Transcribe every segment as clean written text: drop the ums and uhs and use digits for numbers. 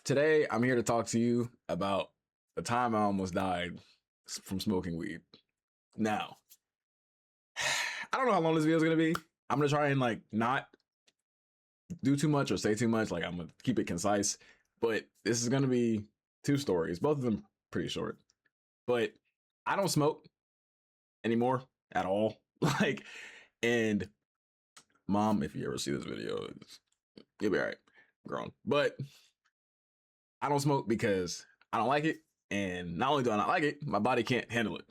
Today, I'm here to talk to you about the time I almost died from smoking weed. Now, I don't know how long this video is gonna be. I'm gonna try and like not do too much or say too much. Like I'm gonna keep it concise. But this is gonna be two stories, both of them pretty short. But I don't smoke anymore at all. Like, and mom, if you ever see this video, you'll be all right. I'm grown, but I don't smoke because I don't like it. And not only do I not like it, my body can't handle it.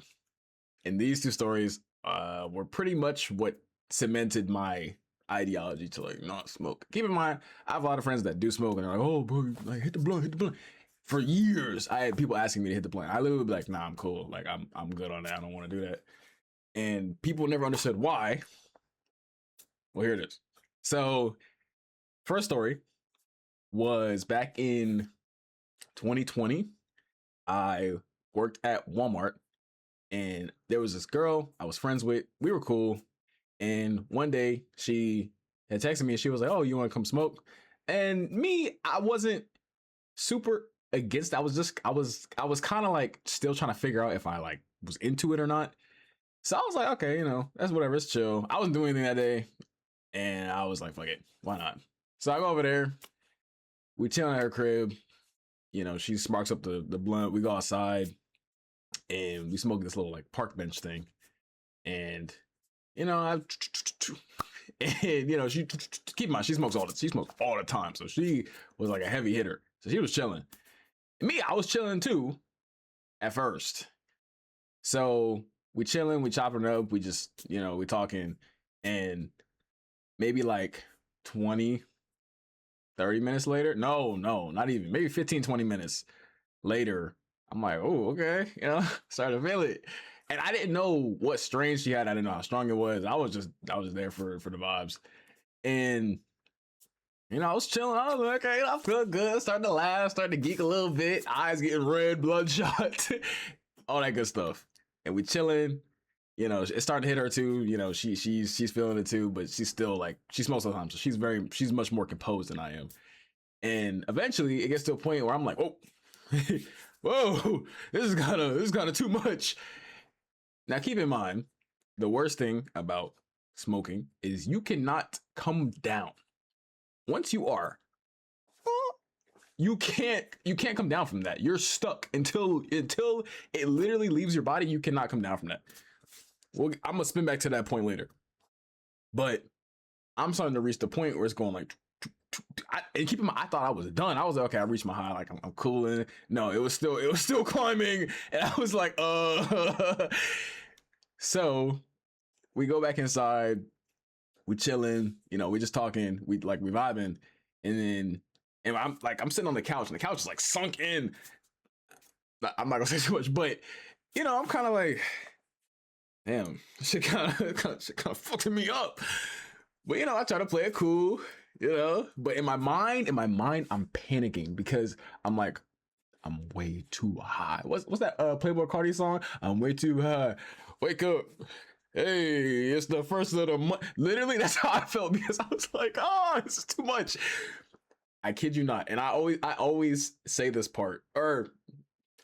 And these two stories were pretty much what cemented my ideology to like not smoke. Keep in mind, I have a lot of friends that do smoke and they're like, oh, bro, like hit the blunt, hit the blunt. For years, I had people asking me to hit the blunt. I literally would be like, nah, I'm cool. Like I'm good on that. I don't want to do that. And people never understood why. Well, here it is. So, first story was back in 2020. I worked at Walmart and there was this girl I was friends with. We were cool. And one day she had texted me and she was like, oh, you want to come smoke? And me, I wasn't super against it. I was kind of like still trying to figure out if I like was into it or not. So I was like, okay, that's whatever, it's chill. I wasn't doing anything that day. And I was like, fuck it, why not? So I go over there, we chill at her crib. She sparks up the blunt. We go outside and we smoke this little like park bench thing. And she keep in mind she smokes all the time. So she was like a heavy hitter. So she was chilling. And me, I was chilling too at first. So we chilling, we chopping it up, we just, we talking, and maybe like 20, 30 minutes later, no, not even, maybe 15, 20 minutes later, I'm like, oh, okay, started to feel it. And I didn't know what strain she had. I didn't know how strong it was. I was just there for the vibes. And, I was chilling. I was like, okay, I feel good. Starting to laugh, starting to geek a little bit. Eyes getting red, bloodshot, all that good stuff. And we chilling. It's starting to hit her too. She's feeling it too, but she's still like, she smokes all the time. So she's much more composed than I am. And eventually it gets to a point where I'm like, oh, whoa, this is kind of too much. Now keep in mind, the worst thing about smoking is you cannot come down. Once you are, you can't come down from that. You're stuck until it literally leaves your body. You cannot come down from that. Well, I'm gonna spin back to that point later. But I'm starting to reach the point where it's going like, and keep in mind, I thought I was done. I was like, okay, I reached my high, like I'm cooling. No, it was still climbing, and I was like, So we go back inside, we chilling, we just talking, we vibing, and I'm sitting on the couch, and the couch is like sunk in. I'm not gonna say too much, but I'm kind of like, damn, shit kind of fucking me up. But I try to play it cool, But in my mind, I'm panicking because I'm like, I'm way too high. What's that Playboy Cardi song? I'm way too high. Wake up. Hey, it's the first of the month. Literally, that's how I felt because I was like, oh, this is too much. I kid you not. And I always say this part, or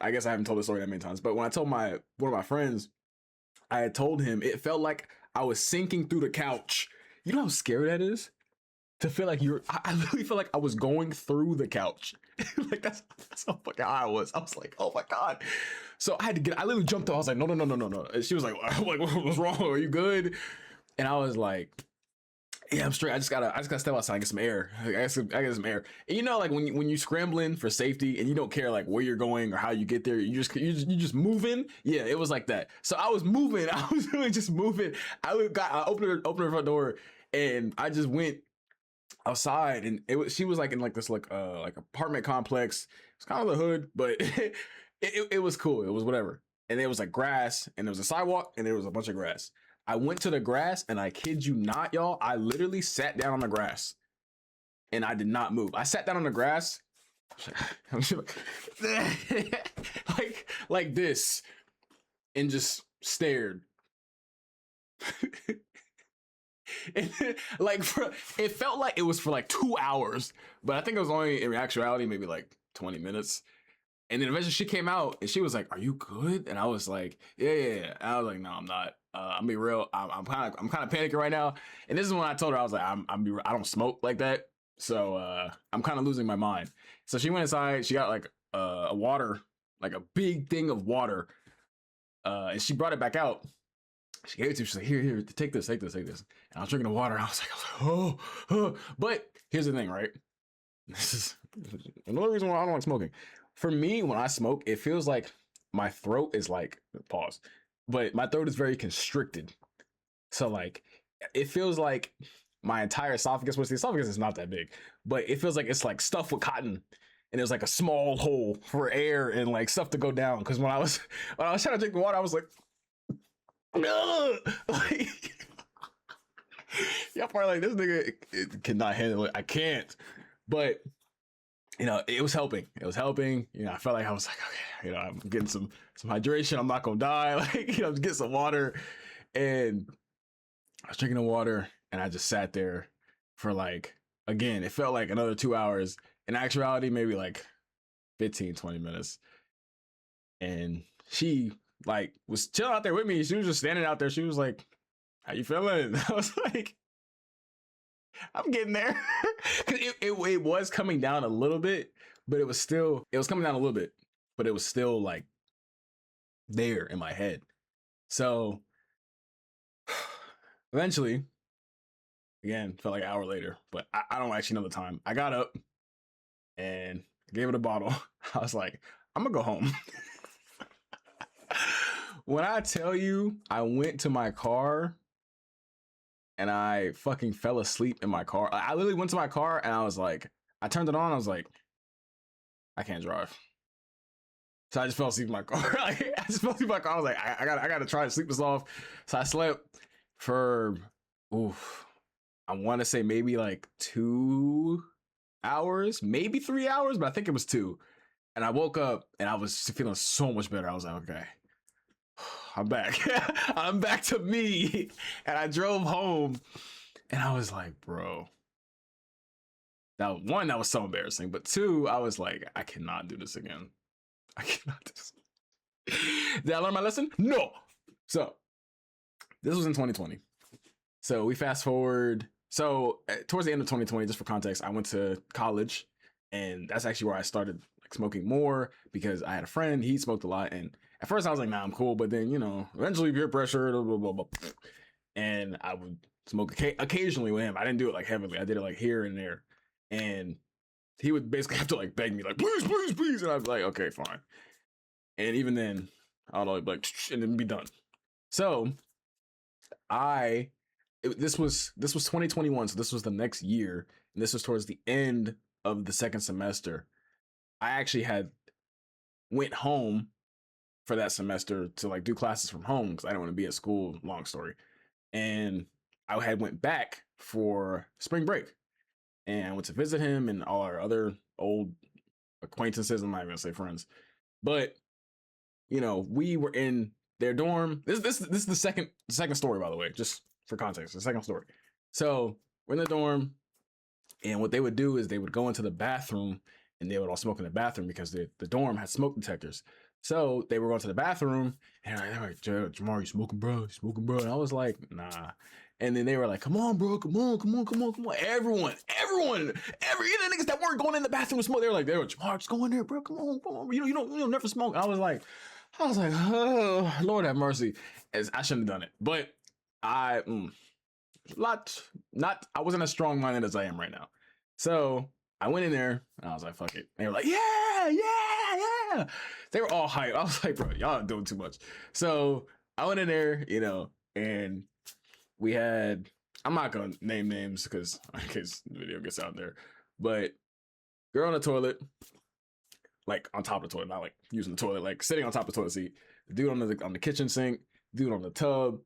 I guess I haven't told this story that many times, but when I told one of my friends, I had told him it felt like I was sinking through the couch. You know how scary that is? To feel like I literally feel like I was going through the couch. Like that's how fucking high I was. I was like, oh my God. So I literally jumped up. I was like, no. And she was like, what's wrong? Are you good? And I was like, yeah, I'm straight. I just gotta step outside and get some air. I get some air. And like when you scrambling for safety and you don't care like where you're going or how you get there, you just moving. Yeah, it was like that. So I was moving. I was really just moving. I opened her front door and I just went outside, and she was like in like this like apartment complex. It's kind of the hood, but it was cool. It was whatever. And there was like grass, and there was a sidewalk, and there was a bunch of grass. I went to the grass, and I kid you not, y'all, I literally sat down on the grass, and I did not move. I sat down on the grass, like this, and just stared. And it felt like it was for like 2 hours, but I think it was only in actuality maybe like 20 minutes. And then eventually she came out and she was like, "Are you good?" And I was like, "Yeah, yeah, yeah." And I was like, "No, I'm not. I'm be real. I'm kind of panicking right now." And this is when I told her I was like, I don't smoke like that, so I'm kind of losing my mind. So she went inside. She got like a water, like a big thing of water, and she brought it back out. She gave it to me. She's like, "Here, take this, take this, take this." And I was drinking the water. I was like, "Oh, oh." But here's the thing, right? This is another reason why I don't like smoking. For me, when I smoke, it feels like my throat is like, pause, but my throat is very constricted. So like, it feels like my entire esophagus, which the esophagus is not that big, but it feels like it's like stuffed with cotton, and there's like a small hole for air and like stuff to go down. Because when I was trying to drink the water, I was like, like, y'all probably like, this nigga it cannot handle it. I can't, but you know, it was helping. It was helping. You know, I felt like I was like, okay, you know, I'm getting some hydration. I'm not gonna die. Like, you know, just get some water. And I was drinking the water, and I just sat there for like, again, it felt like another 2 hours. In actuality, maybe like 15, 20 minutes. And she like was chilling out there with me. She was just standing out there. She was like, "How you feeling?" I was like, "I'm getting there." Cause it was coming down a little bit, but it was coming down a little bit, but it was still like there in my head. So eventually, again, felt like an hour later, but I don't actually know the time. I got up and gave it a bottle. I was like, "I'm gonna go home." When I tell you, I went to my car and I fucking fell asleep in my car. I literally went to my car and I was like, I turned it on. I was like, I can't drive. So I just fell asleep in my car. Like, I just fell asleep in my car. I was like, I gotta try to sleep this off. So I slept for, I want to say maybe like 2 hours, maybe 3 hours, but I think it was 2. And I woke up and I was feeling so much better. I was like, okay, I'm back. I'm back to me. And I drove home and I was like, bro, that was so embarrassing. But 2, I was like, I cannot do this again. I cannot do this. Did I learn my lesson? No. So this was in 2020. So we fast forward. So towards the end of 2020, just for context, I went to college, and that's actually where I started like smoking more because I had a friend. He smoked a lot, and at first I was like, "Nah, I'm cool." But then, you know, eventually peer pressure, blah, blah, blah, blah. And I would smoke occasionally with him. I didn't do it like heavily. I did it like here and there, and he would basically have to like beg me, like, "Please, please, please," and I'd be like, "Okay, fine." And even then, I'd always be like, and then be done. So this was 2021, so this was the next year, and this was towards the end of the second semester. I actually had went home for that semester to like do classes from home because I didn't want to be at school. Long story. And I had went back for spring break, and I went to visit him and all our other old acquaintances. I'm not even gonna say friends, but you know, we were in their dorm. This is the second story, by the way, just for context. The second story. So we're in the dorm, and what they would do is they would go into the bathroom and they would all smoke in the bathroom because the dorm had smoke detectors. So they were going to the bathroom and they were like, "Jamar, you smoking, bro? You smoking, bro?" And I was like, "Nah." And then they were like, "Come on, bro, come on. Everyone, even the niggas that weren't going in the bathroom to smoke, they were like, "Jamar, just go in there, bro. Come on. You don't never smoke." And I was like, "Oh, Lord have mercy." As I shouldn't have done it, but I wasn't as strong minded as I am right now. So I went in there and I was like, "Fuck it." And they were like, "Yeah." They were all hyped. I was like, "Bro, y'all are doing too much." So I went in there, you know, and we had, I'm not gonna name names because in case the video gets out there, but girl on the toilet, like on top of the toilet, not like using the toilet, like sitting on top of the toilet seat. The dude on the kitchen sink, dude on the tub,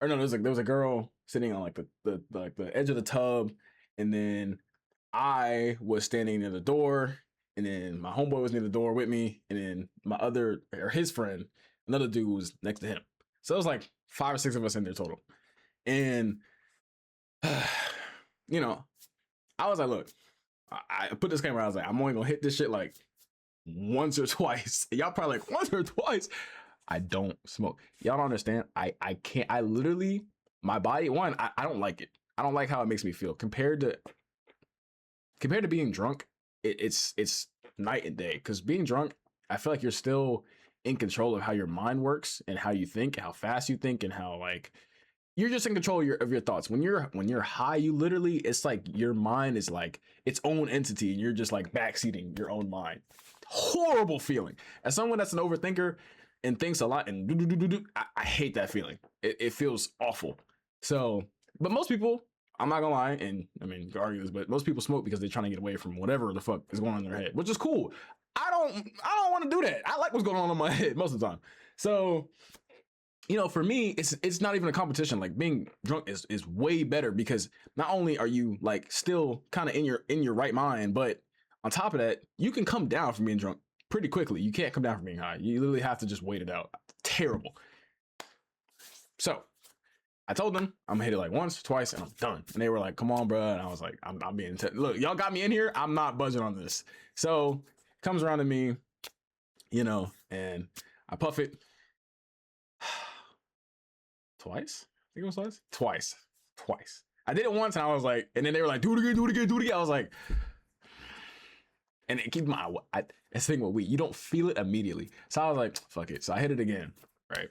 or no, there was a girl sitting on like the edge of the tub, and then I was standing near the door, and then my homeboy was near the door with me, and then his friend, another dude was next to him. So it was like 5 or 6 of us in there total, and you know, I was like, look, I put this camera. I was like, I'm only gonna hit this shit like once or twice. Y'all probably like, once or twice. I don't smoke. Y'all don't understand. I can't. I literally, my body. One, I don't like it. I don't like how it makes me feel compared to being drunk. It's night and day. Because being drunk, I feel like you're still in control of how your mind works and how you think, how fast you think, and how like you're just in control of your thoughts. When you're high, you literally, it's like your mind is like its own entity, and you're just like backseating your own mind. Horrible feeling. As someone that's an overthinker and thinks a lot and I hate that feeling. It feels awful. So, but most people, I'm not gonna lie, and I mean, you can argue this, but most people smoke because they're trying to get away from whatever the fuck is going on in their head, which is cool. I don't want to do that. I like what's going on in my head most of the time. So, for me, it's not even a competition. Like being drunk is way better because not only are you like still kind of in your right mind, but on top of that, you can come down from being drunk pretty quickly. You can't come down from being high. You literally have to just wait it out. Terrible. So I told them I'm gonna hit it like once, twice, and I'm done. And they were like, "Come on, bro." And I was like, "I'm being look, y'all got me in here. I'm not budging on this." So comes around to me, and I puff it twice. I think it was twice. I did it once, and I was like, and then they were like, "Do it again, do it again, do it again." I was like, and keep in mind, that's the thing with weed, you don't feel it immediately. So I was like, "Fuck it." So I hit it again, right?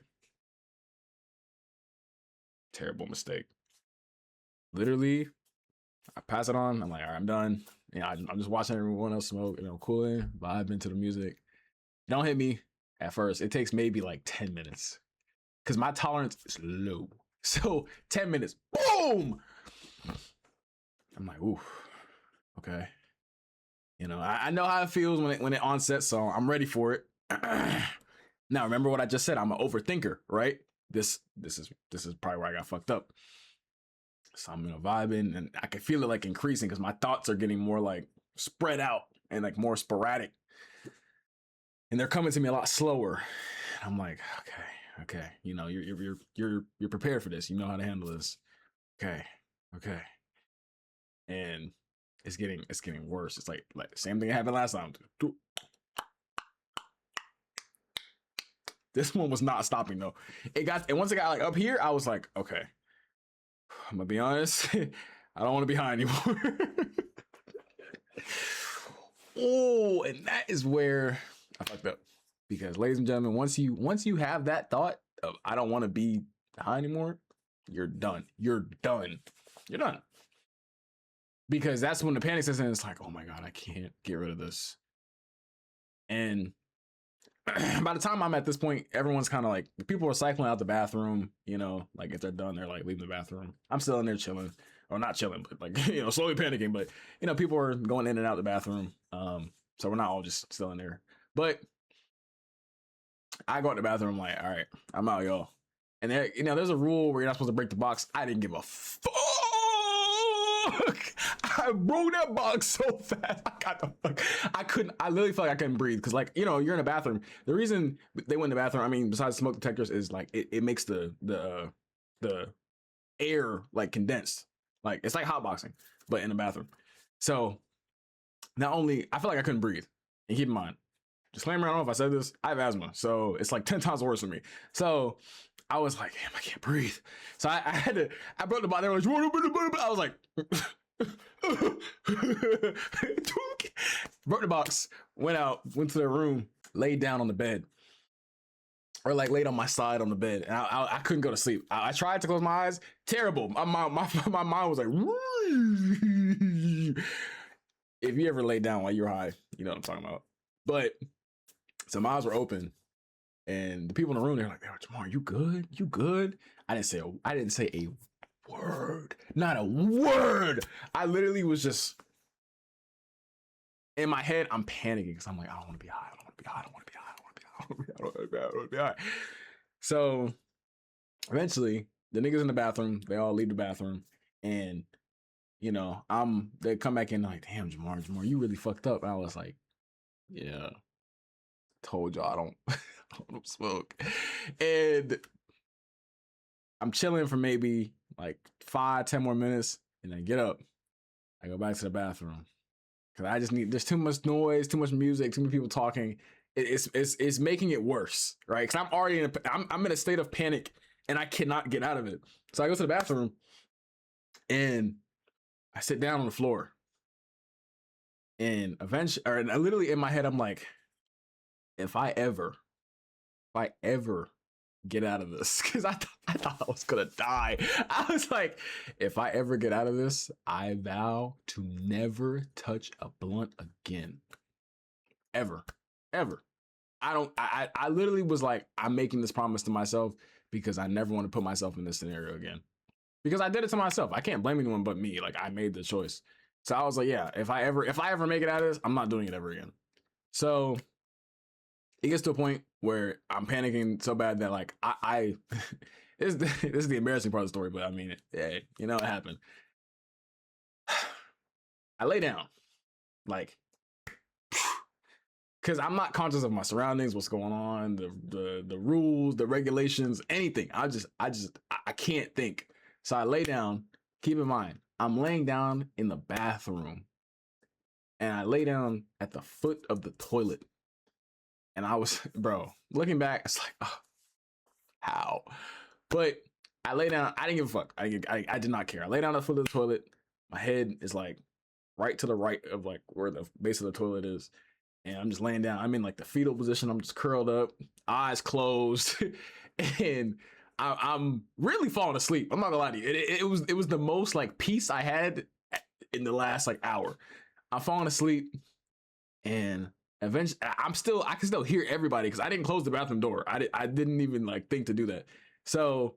Terrible mistake. Literally, I pass it on. I'm like, all right, I'm done. I'm just watching everyone else smoke, cooling, vibing to the music. Don't hit me at first. It takes maybe like 10 minutes because my tolerance is low. So 10 minutes, boom. I'm like, ooh, okay. I know how it feels when it onsets, so I'm ready for it. Now, remember what I just said? I'm an overthinker, right? This is probably where I got fucked up. So I'm vibing, and I can feel it like increasing because my thoughts are getting more like spread out and like more sporadic, and they're coming to me a lot slower. I'm like, okay, you're prepared for this. You know how to handle this. Okay, and it's getting worse. It's like the same thing that happened last time. This one was not stopping though. And once it got like up here, I was like, okay, I'm gonna be honest. I don't want to be high anymore. Oh, and that is where I fucked up. Because, ladies and gentlemen, once you have that thought of I don't want to be high anymore, you're done. You're done. Because that's when the panic sets in. It's like, oh my god, I can't get rid of this. And by the time I'm at this point, everyone's kind of like, people are cycling out the bathroom, like if they're done, they're like leaving the bathroom. I'm still in there chilling, or not chilling, but like, slowly panicking. But, people are going in and out the bathroom. So we're not all just still in there. But I go out the bathroom, I'm like, all right, I'm out, y'all. And there, there's a rule where you're not supposed to break the box. I didn't give a fuck. I broke that box so fast. I literally felt like I couldn't breathe. Cause like, you're in a bathroom. The reason they went in the bathroom, I mean, besides smoke detectors, is like, it makes the air like condensed. Like it's like hotboxing, but in the bathroom. So not only, I feel like I couldn't breathe. And keep in mind, disclaimer, I don't know if I said this, I have asthma. So it's like 10 times worse for me. So I was like, damn, I can't breathe. So I broke the box. They were like, I was like, broke the box, went to their room, laid down on the bed, or like laid on my side on the bed, and I couldn't go to sleep. I tried to close my eyes, terrible. My mind was like, if you ever lay down while you're high, you know what I'm talking about. But so my eyes were open, and the people in the room, they're like, Jamar, you good? You good? I didn't say a word. Not a word. I literally was just in my head, I'm panicking because I'm like, I don't want to be high. I don't want to be high. I don't want to be high. I don't want to be high. I don't want to be high. So eventually, the niggas in the bathroom, they all leave the bathroom, and they come back in like, damn, Jamar, you really fucked up. And I was like, yeah, told y'all I don't smoke. And I'm chilling for maybe like 5-10 more minutes, and I get up. I go back to the bathroom. Cause I just need, there's too much noise, too much music, too many people talking. It's making it worse, right? Cause I'm already I'm in a state of panic and I cannot get out of it. So I go to the bathroom and I sit down on the floor, and eventually, or literally in my head, I'm like, if I ever get out of this, because I thought I was gonna die. I was like, if I ever get out of this, I vow to never touch a blunt again. Ever. I literally was like, I'm making this promise to myself because I never want to put myself in this scenario again. Because I did it to myself. I can't blame anyone but me. Like, I made the choice. So I was like, yeah, if I ever make it out of this, I'm not doing it ever again. So it gets to a point where I'm panicking so bad that like I this is the embarrassing part of the story, but I mean, yeah, you know, it happened. I lay down, like, because I'm not conscious of my surroundings, what's going on, the rules, the regulations, anything. I can't think. So I lay down. Keep in mind, I'm laying down in the bathroom, and I lay down at the foot of the toilet. And I was, bro, looking back, it's like, oh, how? But I lay down. I didn't give a fuck. I did not care. I lay down at the foot of the toilet. My head is like right to the right of like where the base of the toilet is. And I'm just laying down. I'm in like the fetal position. I'm just curled up, eyes closed. And I'm really falling asleep. I'm not gonna lie to you. It was the most like peace I had in the last like hour. I'm falling asleep, and eventually I can still hear everybody because I didn't close the bathroom door. I didn't even like think to do that. So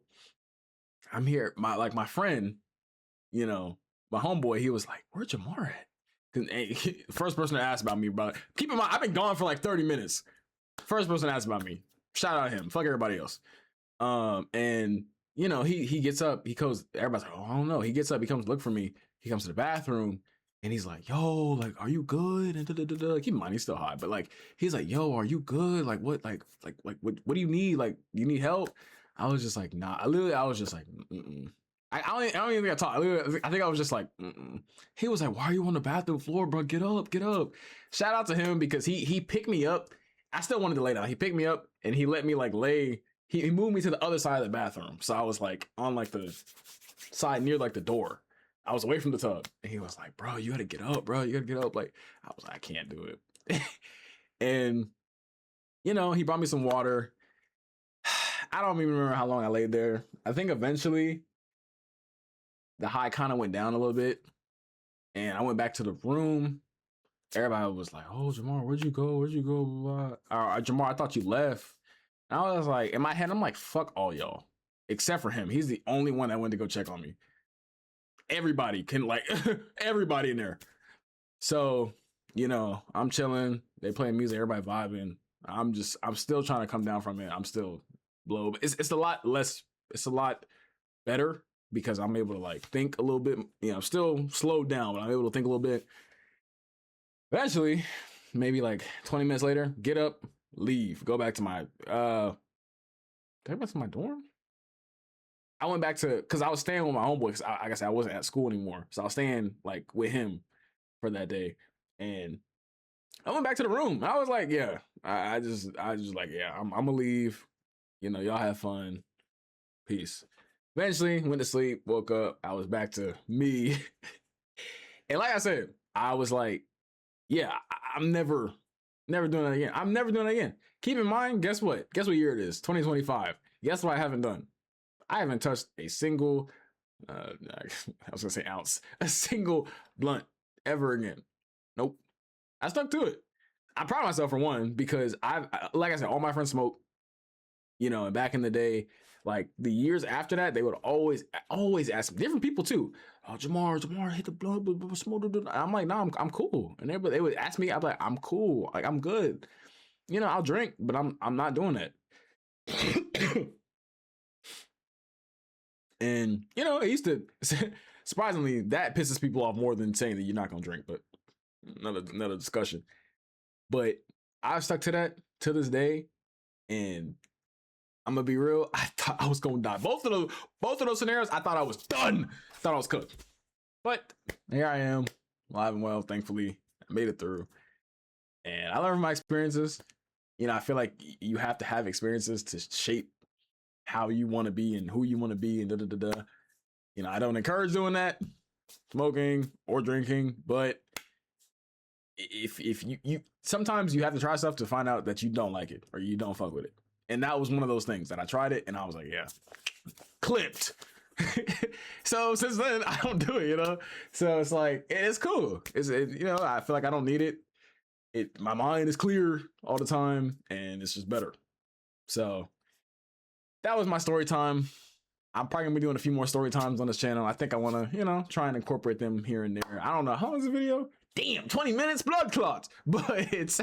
I'm here. My friend, you know, my homeboy, he was like, "Where's Jamar at?" First person to ask about me, bro. Keep in mind, I've been gone for like 30 minutes. First person to ask about me. Shout out to him. Fuck everybody else. And you know, he gets up, he goes, everybody's like, oh, I don't know. He gets up, he comes to look for me. He comes to the bathroom and he's like, yo, like, are you good? And keep in mind, he's still high, but like, he's like, yo, are you good? Like, what, what do you need? Like, you need help? I was just like, nah. I was just like, mm-mm. I don't even think I talked. I think I was just like, mm-mm. He was like, why are you on the bathroom floor, bro? Get up. Shout out to him because he picked me up. I still wanted to lay down. He picked me up and he let me like lay. He moved me to the other side of the bathroom. So I was like on like the side near like the door. I was away from the tub. And he was like, bro, you gotta get up, bro. You gotta get up. Like, I was like, I can't do it. And, you know, he brought me some water. I don't even remember how long I laid there. I think eventually the high kind of went down a little bit. And I went back to the room. Everybody was like, oh, Jamar, where'd you go? Jamar, I thought you left. And I was like, in my head, I'm like, fuck all y'all. Except for him. He's the only one that went to go check on me. Everybody can like, everybody in there. So, you know, I'm chilling. They playing music, everybody vibing. I'm still trying to come down from it. I'm still low. But it's a lot less, it's a lot better because I'm able to like think a little bit. You know, I'm still slowed down, but I'm able to think a little bit. Eventually, maybe like 20 minutes later, get up, leave, go back to my did I go back to my dorm? I went back to, because I was staying with my homeboy because like I said, I wasn't at school anymore. So I was staying like with him for that day. And I went back to the room. I was like, yeah, I just like, yeah, I'm gonna leave. You know, y'all have fun. Peace. Eventually went to sleep, woke up, I was back to me. And like I said, I was like, yeah, I'm never doing that again. I'm never doing that again. Keep in mind, guess what? Guess what year it is? 2025. Guess what I haven't done? I haven't touched a single, I was gonna say ounce, a single blunt ever again. Nope. I stuck to it. I'm proud of myself for one, because like I said, all my friends smoke, you know, and back in the day, like the years after that, they would always ask me, different people too. Oh, Jamar, hit the blunt, smoke. I'm like, no, I'm cool. And they would ask me, I'm like, I'm cool. Like, I'm good. You know, I'll drink, but I'm not doing that. And, you know, it used to, surprisingly, that pisses people off more than saying that you're not going to drink, but another discussion. But I've stuck to that to this day. And I'm going to be real, I thought I was going to die. Both of those scenarios, I thought I was done. I thought I was cooked. But here I am, alive and well, thankfully. I made it through, and I learned from my experiences. You know, I feel like you have to have experiences to shape how you want to be and who you want to be and da da da da. You know, I don't encourage doing that, smoking or drinking, but if you sometimes you have to try stuff to find out that you don't like it or you don't fuck with it. And that was one of those things that I tried it and I was like, yeah, clipped. So since then I don't do it, you know. So it's like it's cool. You know, I feel like I don't need it. My mind is clear all the time and it's just better. So that was my story time. I'm probably gonna be doing a few more story times on this channel. I think I want to, you know, try and incorporate them here and there. I don't know how long is the video. Damn, 20 minutes, blood clots. But it's,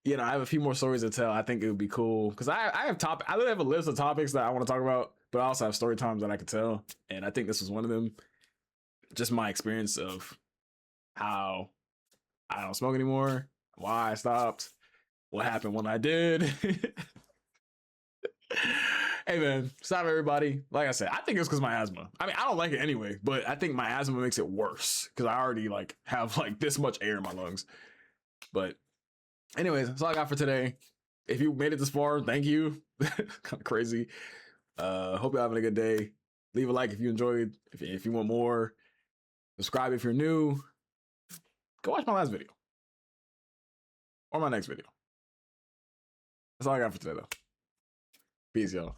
you know, I have a few more stories to tell. I think it would be cool because I literally have a list of topics that I want to talk about, but I also have story times that I could tell, and I think this was one of them. Just my experience of how I don't smoke anymore, why I stopped, what happened when I did. Hey man, stop everybody. Like I said, I think it's because my asthma. I mean, I don't like it anyway, but I think my asthma makes it worse because I already like have like this much air in my lungs. But anyways, that's all I got for today. If you made it this far, thank you. Kind of crazy. Hope you're having a good day. Leave a like if you enjoyed. If you want more, subscribe if you're new. Go watch my last video or my next video. That's all I got for today though. Peace, y'all.